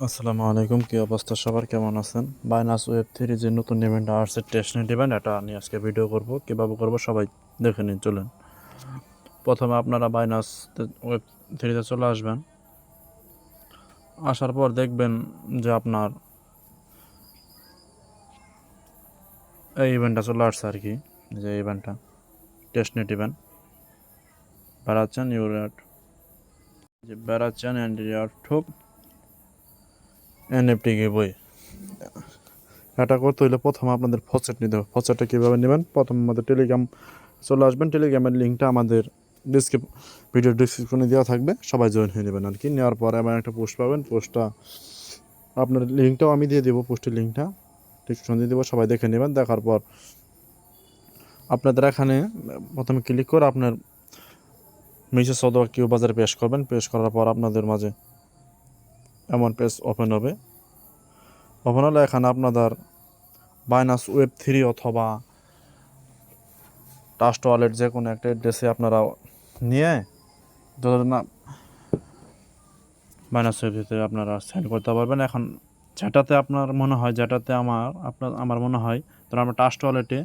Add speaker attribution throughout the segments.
Speaker 1: আসসালামু আলাইকুম, কি অবস্থা সবার, কেমন আছেন? বাইনান্স ওয়েব থ্রি যে নতুন ইভেন্ট আসছে, টেস্টনেট ইভেন্ট, এটা নিয়ে আজকে ভিডিও করব। কীভাবে করব সবাই দেখে নিন, চলেন। প্রথমে আপনারা বাইনান্স ওয়েব থ্রিতে চলে আসবেন। আসার পর দেখবেন যে আপনার এই ইভেন্টটা চলে আসছে আর কি, যে ইভেন্টটা টেস্টনেট ইভেন্ট বেড়াচ্ছেন ইউরেট, যে বেড়াচ্ছেন অ্যান্ড ইউটিউব এনএফটি বই। এটা করতে হলে প্রথমে আপনাদের ফসেট নিতে হবে। ফসেটটা কীভাবে নেবেন? প্রথম আমাদের টেলিগ্রাম চলে আসবেন। টেলিগ্রামের লিঙ্কটা আমাদের ভিডিও ডিসক্রিপশনে দেওয়া থাকবে, সবাই জয়েন হয়ে নেবেন আর কি। নেওয়ার পর এমন একটা পোস্ট পাবেন, পোস্টটা আপনার লিঙ্কটাও আমি দিয়ে দেবো, পোস্টের লিঙ্কটা ডিসক্রিপশন দিয়ে দেবো, সবাই দেখে নেবেন। দেখার পর আপনাদের এখানে প্রথমে ক্লিক করে আপনার মেসেজ অথবা কিউ বাজারে পেশ করবেন। পেশ করার পর আপনাদের মাঝে এমন পেজ ওপেন হবে। ওপেন হলে এখানে আপনাদের বাইনান্স ওয়েব থ্রি অথবা ট্রাস্ট ওয়ালেট যে কোনো একটা অ্যাড্রেসে আপনারা নিয়ে যতদিন না বাইনান্স ওয়েব ভিতরে আপনারা সেন্ড করতে পারবেন। এখন যেটাতে আপনার মনে হয়, যেটাতে আমার মনে হয়, ধরুন আমরা ট্রাস্ট ওয়ালেটে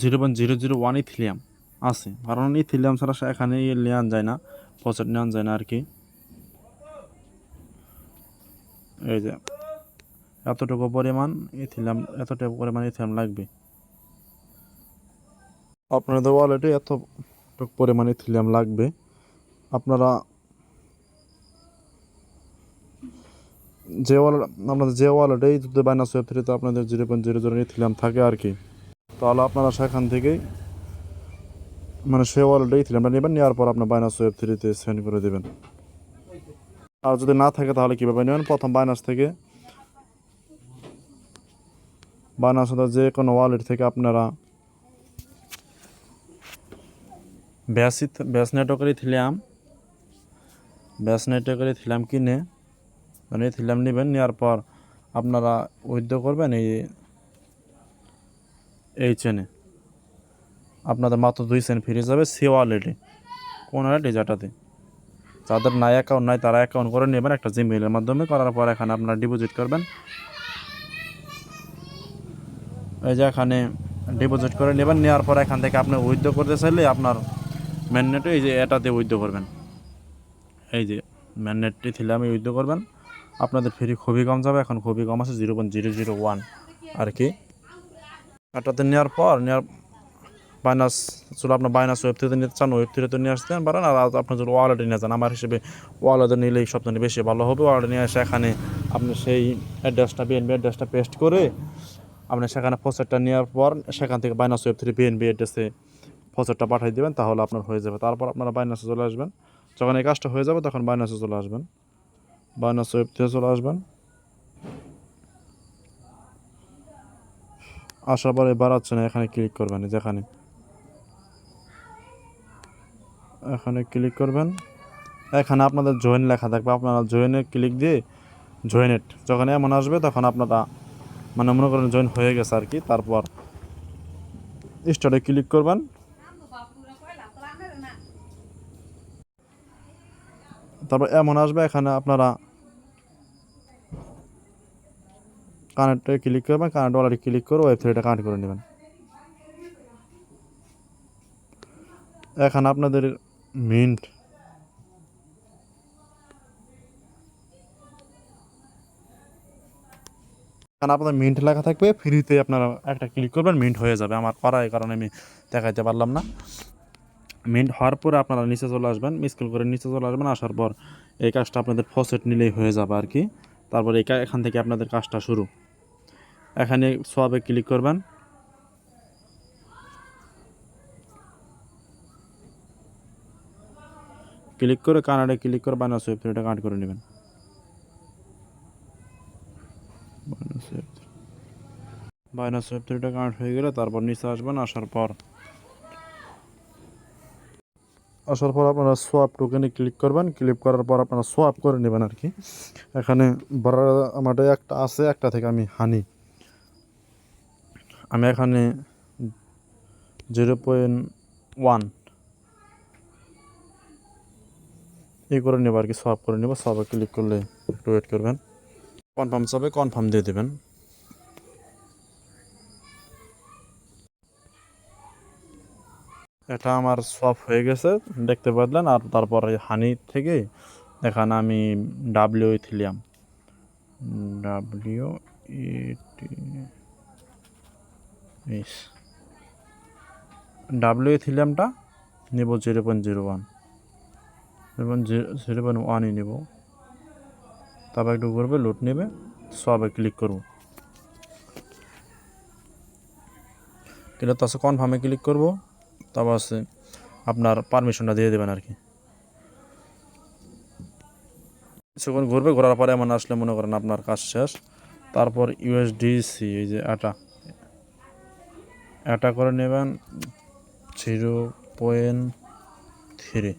Speaker 1: 0.001 ইথিলিয়াম আছে, কারণ ইথিলিয়াম ছাড়া এখানে নেওয়া যায় না, প্রসেট নেওয়া যায় না আর কি। এই যে এতটুকু পরিমাণ ইথিলিয়াম লাগবে আপনাদের ওয়ালেটে, এতটুকু পরিমাণ ইথিলিয়াম লাগবে। আপনারা যে ওয়ালেটেই যদি বাইনান্স ওয়েব থ্রিতে আপনাদের 0.00 ইথিলিয়াম থাকে আর কি, তাহলে আপনারা সেখান থেকেই সেই ওয়ালেটেই ইথিলিয়ামটা নেবেন। নেওয়ার পর আপনার বাইনান্স ওয়েব থ্রিতে সেন্ড করে দেবেন। আর যদি না থাকে তাহলে কীভাবে নেবেন? প্রথম বাইনান্স যে কোনো ওয়ালেট থেকে আপনারা ব্যাস নেটওয়ার্কের ইথিলিয়াম কিনে ইথিলিয়াম নেবেন। নেওয়ার পর আপনারা উইথড্র করবেন এই চেনে। আপনাদের মাত্র 2 সেন্ট ফ্রি যাবে সি ওয়ালেটে, কোন ওয়ালেটে, যেটাতে যাদের অ্যাকাউন্ট নাই তারা অ্যাকাউন্ট করে নেবেন একটা জিমেইলের মাধ্যমে। করার পর এখানে আপনারা ডিপোজিট করবেন। এই যে এখানে ডিপোজিট করে নেবেন। নেওয়ার পর এখান থেকে আপনি উইথড্র করতে চাইলে আপনার ম্যাননেটে এই যে এটাতে উইথড্র করবেন। এই যে ম্যাননেটটি ইথিলিয়াম উইথড্র করবেন। আপনাদের ফ্রি খুবই কম যাবে, এখন খুবই কম আছে 0.001 আর কি। এটাতে নেওয়ার পর বাইনাস চলো, আপনার বাইনাস ওয়েব থ্রিতে নিতে চান, ওয়েব থ্রিতে নিয়ে আসতে পারেন। আর আপনার যদি ওয়ালেটে নিয়ে যান, আমার হিসেবে ওয়ালেটে নিলেই সবচেয়ে বেশি ভালো হবে। ওয়ালেটে নিয়ে এসে এখানে আপনি সেই বিএনবি অ্যাড্রেসটা পেস্ট করে আপনি সেখানে ফসেটটা নেওয়ার পর সেখান থেকে বাইনাস ওয়েব থ্রি বিএনবি অ্যাড্রেসে ফসেটটা পাঠিয়ে দেবেন, তাহলে আপনার হয়ে যাবে। তারপর আপনারা বাইনাসে চলে আসবেন। যখন এই কাজটা হয়ে যাবে তখন বাইনাসে চলে আসবেন, বাইনাস ওয়েব থ্রিতে চলে আসবেন। আসার পরে বাড়াচ্ছে না, এখানে ক্লিক করবেন। এখানে ক্লিক করবেন। এখানে আপনাদের জয়েন লেখা থাকবে, আপনারা জয়েনে ক্লিক দিয়ে জয়েনেট যখন এমন আসবে তখন আপনারা মনে করেন জয়েন হয়ে গেছে আর কি। তারপর স্টার্টে ক্লিক করবেন। তারপর এমন আসবে, এখানে আপনারা কানেক্টে ক্লিক করবেন। কানেক্ট ওয়ালেটে ক্লিক করে ওয়েব থ্রিটা কানেক্ট করে নেবেন। এখানে আপনাদের মিন্ট লেখা থাকবে, ফ্রিতে আপনারা একটা ক্লিক করবেন, মিন্ট হয়ে যাবে। আমার করা, এই কারণে আমি দেখাইতে পারলাম না। মিন্ট হওয়ার পরে আপনারা নিচে চলে আসবেন, স্ক্রল করে নিচে চলে আসবেন। আসার পর এই কাজটা আপনাদের ফসেট নিলেই হয়ে যাবে আর কি। তারপর এখান থেকে আপনাদের কাজটা শুরু। এখানে সোয়াবে ক্লিক করবেন। ক্লিক করে কানাডায় ক্লিক করে বাইনান্স ওয়েব থ্রিটা কানেক্ট করে নেবেন। বাইনান্স ওয়েব থ্রিটা কানেক্ট হয়ে গেলে তারপর নিচে আসবেন। আসার পর আপনারা সোয়াপ টোকেনে ক্লিক করবেন। ক্লিক করার পর আপনারা সোয়াপ করে নেবেন আর কি। এখানে আমার একটা আছে, একটা থেকে আমি এখানে 0.1 এই করে নেব আর কি, সোয়াপ করে নেব। সোয়াপে ক্লিক করলে একটু ওয়েট করবেন, কনফার্ম চাপে কনফার্ম দিয়ে দেবেন। এটা আমার সোয়াপ হয়ে গেছে দেখতে পারলেন। আর তারপরে হানি থেকে এখানে আমি ডাব্লিউ ইথিলিয়াম, ডাব্লিউ ডাব্লিউ ইথিলিয়ামটা নেব 0.01, এবং 0.1ই নেব। তারপর একটু করবে, লোড নেবে, সবে ক্লিক করব। ক্লিক তো আছে, কনফার্মে ক্লিক করব। তারপর আছে আপনার পারমিশনটা দিয়ে দেবেন আর কি। কিছুক্ষণ ঘুরবে, ঘোরার পরে এমন আসলে মনে করেন আপনার কাজ শেষ। তারপর ইউএসডিসি, এই যে এটা করে নেবেন 0.3।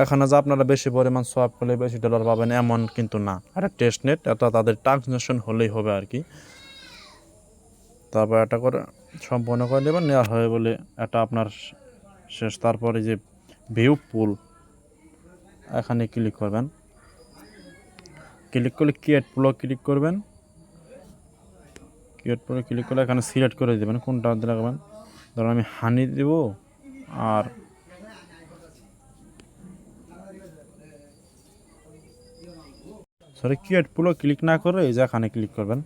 Speaker 1: এখানে যে আপনারা বেশি পরিমাণ সোয়াপ করলে বেশি ডলার পাবেন এমন কিন্তু না, এটা টেস্ট নেট, এটা তাদের ট্রানজাকশন হলেই হবে আর কি। তারপর এটা করে সম্পন্ন করে নেবেন, নেওয়া হয়ে বলে এটা আপনার শেষ। তারপরে যে ভিউ পুল, এখানে ক্লিক করবেন। ক্লিক করলে ক্রিয়েট পুলও ক্লিক করবেন। ক্রিয়েট পুলে ক্লিক করলে এখানে সিলেক্ট করে দেবেন কোনটা রাখবেন। ধরুন আমি হানি দেব, আর সরি ক্রিয়েট পুলও ক্লিক না করে এই যে এখানে ক্লিক করবেন।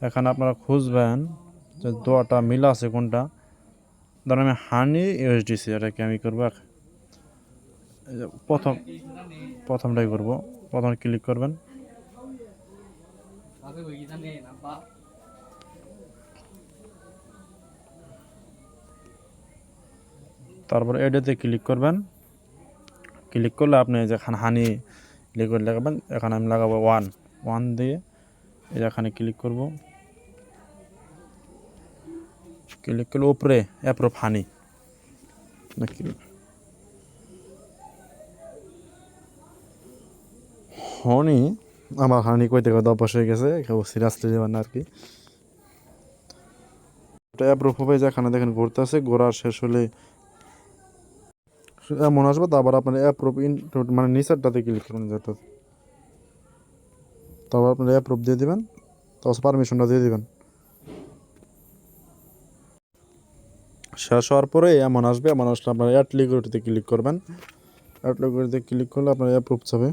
Speaker 1: এখানে আপনারা খুঁজবেন যে দোয়াটা মিলা আছে কোনটা। ধরুন আমি হানি ইউএসডিসি, এটাকে আমি করবো প্রথমটাই করব। প্রথমে ক্লিক করবেন। তারপর এডেতে ক্লিক করবেন। ক্লিক করলে আপনি যেখানে হানি লিকুইড লাগাবেন, এখানে আমি লাগাবো 1 দিয়ে এই এখানে ক্লিক করব। ক্লিক করলে উপরে অ্যাপ্রুভ হানি নাকি হনি, আমার হানি কইতে কইতে অভ্যাস হয়ে গেছে, কেউ সিরিয়াসলি যাবেন না আর কি। এটা অ্যাপ্রুভ হবে, যেখানে দেখেন ঘুরতে আছে, ঘোরার শেষ হলে এমন আসবে। তারপর আপনার অ্যাপ্রুভ মানে নিচেরটাতে ক্লিক করবেন যেটাতে, তারপর আপনার অ্যাপ্রুভ দিয়ে দিবেন, তারপর পারমিশনটা দিয়ে দিবেন। শেষ হওয়ার পরে এমন আসবে, এমন আসলে আপনার অ্যাড লিকুইডিটিতে ক্লিক করবেন। অ্যাড লিকুইডিটিতে ক্লিক করলে আপনার অ্যাপ্রুভ যাবে,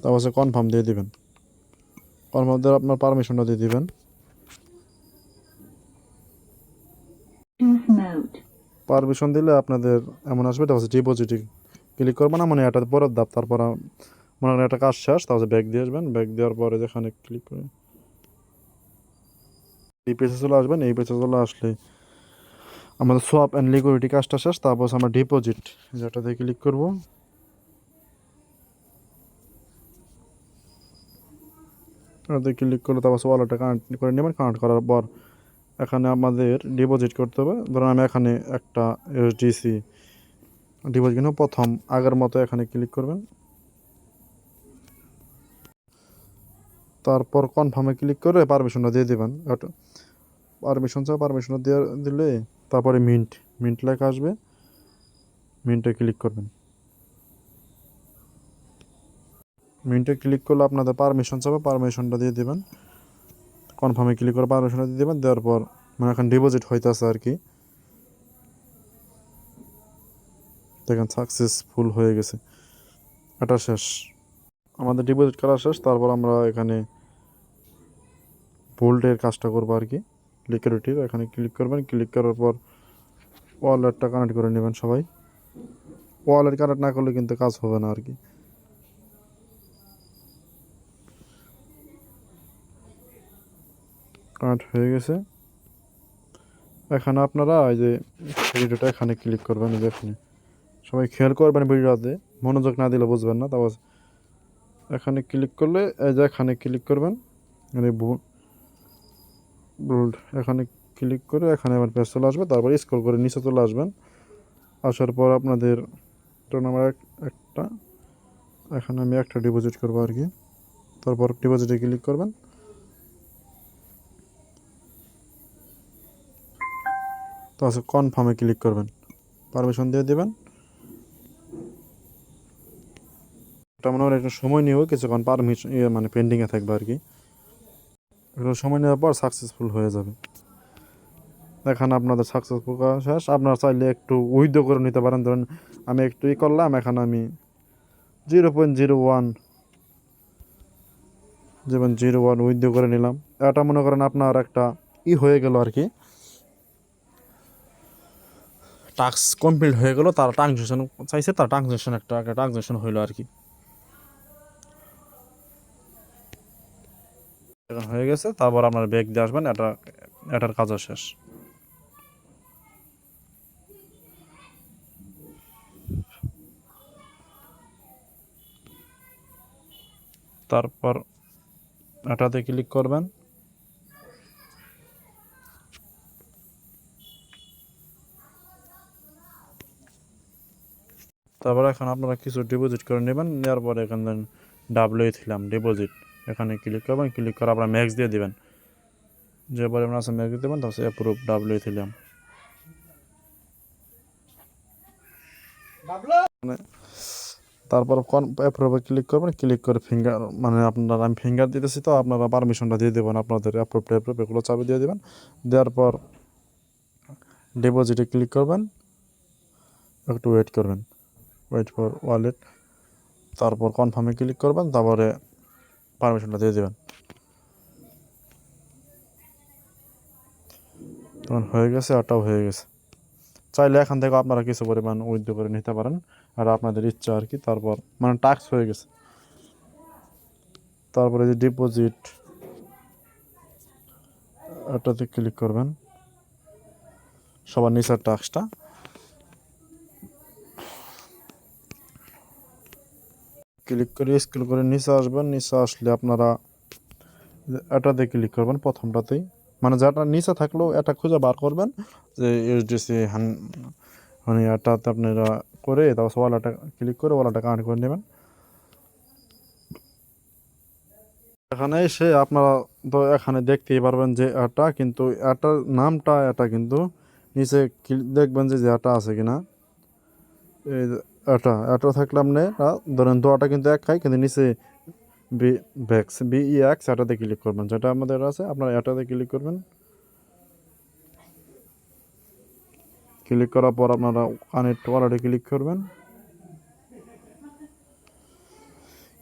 Speaker 1: তারপর হচ্ছে কনফার্ম দিয়ে দিবেন। কনফার্ম দিয়ে আপনার পারমিশনটা দিয়ে দিবেন। পারমিশন দিলে আপনাদের এমন আসবে, তারপর ডিপোজিটে ক্লিক করবেন না, মানে এটাতে পরের ধাপ। তারপর মনে করেন একটা কাজ শেষ, তারপর ব্যাক দিয়ে আসবেন। ব্যাক দেওয়ার পরে যেখানে ক্লিক করে এই পেজে চলে আসবেন। এই পেজে চলে আসলে আমাদের সোয়াপ অ্যান্ড লিকুইডিটি কাজটা শেষ। তারপর আমরা ডিপোজিট যেটাতে ক্লিক করব। ওটাতে ক্লিক করলে তারপর ওয়ালেটটা কানেক্ট করে নেবেন। কানেক্ট করার পর এখানে আমাদের ডিপোজিট করতে হবে। ধরুন আমি এখানে একটা ইউএসডিসি ডিপোজিট কিনব, প্রথম আগের মতো এখানে ক্লিক করবেন। তারপর কনফার্মে ক্লিক করে পারমিশনটা দিয়ে দেবেন। পারমিশন দিলে তারপরে মিন্ট লেখা আসবে, মিন্টে ক্লিক করবেন। মিন্টে ক্লিক করলে আপনাদের পারমিশন চাবে, পারমিশনটা দিয়ে দেবেন। কনফার্মে ক্লিক করে পারমিশনটা দিয়ে দেবেন। দেওয়ার পর মানে এখন ডিপোজিট হইতেছে আর কি, দেখেন সাকসেসফুল হয়ে গেছে। এটা শেষ, আমাদের ডিপোজিট করা শেষ। তারপর আমরা এখানে ভোল্টের কাজটা করবো আর কি, লিকুইডিটির। এখানে ক্লিক করবেন। ক্লিক করার পর ওয়ালেটটা কানেক্ট করে নেবেন সবাই। ওয়ালেট কানেক্ট না করলে কিন্তু কাজ হবে না আর কি। কানেক্ট হয়ে গেছে। এখানে আপনারা এই যে ভিডিওটা এখানে ক্লিক করবেন। এই যে এখানে সবাই খেয়াল করবেন, ভিডিওতে মনোযোগ না দিলে বুঝবেন না। তারপর এখানে ক্লিক করলে এই যে এখানে ক্লিক করবেন, মানে বোল্ড এখানে ক্লিক করে এখানে আমার পেজ চলে আসবে। তারপর স্ক্রল করে নিচে চলে আসবেন। আসার পর আপনাদের নাম্বার একটা, এখানে আমি একটা ডিপোজিট করবো আর কি। তারপর ডিপোজিটে ক্লিক করবেন। তারপর কনফার্মে ক্লিক করবেন। পারমিশন দিয়ে দেবেন। এটা মনে হয় একটু সময় নিয়েও কিছুক্ষণ পারমিশন মানে পেন্ডিংয়ে থাকবে আর কি। একটু সময় নেওয়ার পর সাকসেসফুল হয়ে যাবে। এখানে আপনাদের সাকসেসফুল করা শেষ। আপনারা চাইলে একটু উইথড্র করে নিতে পারেন। ধরুন আমি একটু করলাম, এখানে আমি 0.01 উইথড্র করে নিলাম। এটা মনে করেন আপনার একটা হয়ে গেল আর কি, টাস্ক কমপ্লিট হয়ে গেল। তার ট্রানজেকশন চাইছে, তার ট্রানজেকশন একটা ট্রানজেকশন হইলো আর কি। এখন হয়ে গেছে, তারপর আপনার ব্যাগ দিয়ে আসবেন, এটার কাজও শেষ। তারপর এটাতে ক্লিক করবেন। তারপর এখন আপনারা কিছু ডিপোজিট করে নেবেন। নেওয়ার পরে এখানে ডাব্লিউ দিলাম ডিপোজিট, এখানে ক্লিক করবেন। ক্লিক করে আপনারা ম্যাক্স দিয়ে দেবেন, যে পরিমাণ আছে ম্যাক্স দিয়ে দেবেন। তারপর অ্যাপ্রুভ ডাব্লিউ দিলাম। তারপর অ্যাপ্রুভে ক্লিক করবেন। ক্লিক করে ফিঙ্গার মানে আপনারা, আমি ফিঙ্গার দিতেছি তো আপনারা পারমিশনটা দিয়ে দেবেন, আপনাদের অ্যাপ্রুভ এগুলো চাবি দিয়ে দেবেন। দেওয়ার পর ডিপোজিটে ক্লিক করবেন, একটু ওয়েট করবেন, ওয়েট ফর ওয়ালেট। তারপর কনফার্মে ক্লিক করবেন, তারপরে পারমিশনটা দিয়ে দেবেন। তখন হয়ে গেছে, আরটাও হয়ে গেছে। চাইলে এখান থেকে আপনারা কিছু পরিমাণ উইথড্র করে নিতে পারেন, আর আপনাদের ইচ্ছা আর কি। তারপর মানে টাস্ক হয়ে গেছে। তারপরে যে ডিপোজিট, এটাতে ক্লিক করবেন, সবার নিচের টাস্কটা ক্লিক করে স্ক্রল করে নিচে আসবেন। নিচে আসলে আপনারা এটাতে ক্লিক করবেন, প্রথমটাতেই মানে যেটা নিচে থাকলেও এটা খুঁজে বার করবেন, যে ইউএসডিসি মানে এটাতে আপনারা করে তারপর ওয়ালেটটা ক্লিক করে ওয়ালেটটা কানেক্ট করে নেবেন। এখানে এসে আপনারা তো এখানে দেখতেই পারবেন যে এটা কিন্তু, এটার নামটা এটা কিন্তু নিচে দেখবেন যে এটা আছে কিনা। এই এটা থাকলে আপনি ধরেন দোয়াটা কিন্তু এক খাই, কিন্তু নিচে BEX এটাতে ক্লিক করবেন, যেটা আমাদের আছে। আপনারা এটাতে ক্লিক করবেন। ক্লিক করার পর আপনারা কানেক্ট ওয়ালেটে ক্লিক করবেন।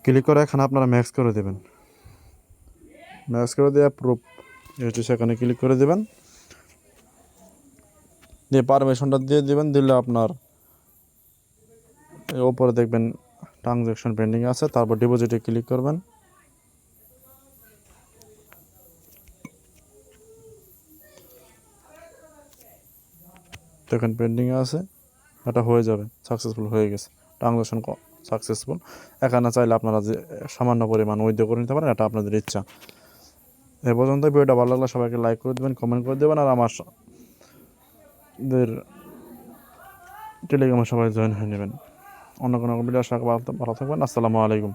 Speaker 1: ক্লিক করে এখানে আপনারা ম্যাক্স করে দেবেন। ম্যাক্স করে দিয়ে অ্যাপ্রুভ সেখানে ক্লিক করে দেবেন, দিয়ে পারমিশনটা দিয়ে দেবেন। দিলে আপনার ওপরে দেখবেন ট্রানজ্যাকশন পেন্ডিং আছে। তারপর ডিপোজিটে ক্লিক করবেন। দেখেন পেন্ডিং আছে, এটা হয়ে যাবে, সাকসেসফুল হয়ে গেছে, ট্রানজ্যাকশন সাকসেসফুল। এখানে চাইলে আপনারা যে সামান্য পরিমাণ উইথড্র করে নিতে পারেন, এটা আপনাদের ইচ্ছা। এ পর্যন্ত ভিডিওটা ভালো লাগলে সবাইকে লাইক করে দেবেন, কমেন্ট করে দেবেন, আর আমাদের টেলিগ্রামে সবাই জয়েন হয়ে নেবেন। অন্য কোনো ভিডিও আশা ভালো থাকবেন। আসসালামু আলাইকুম।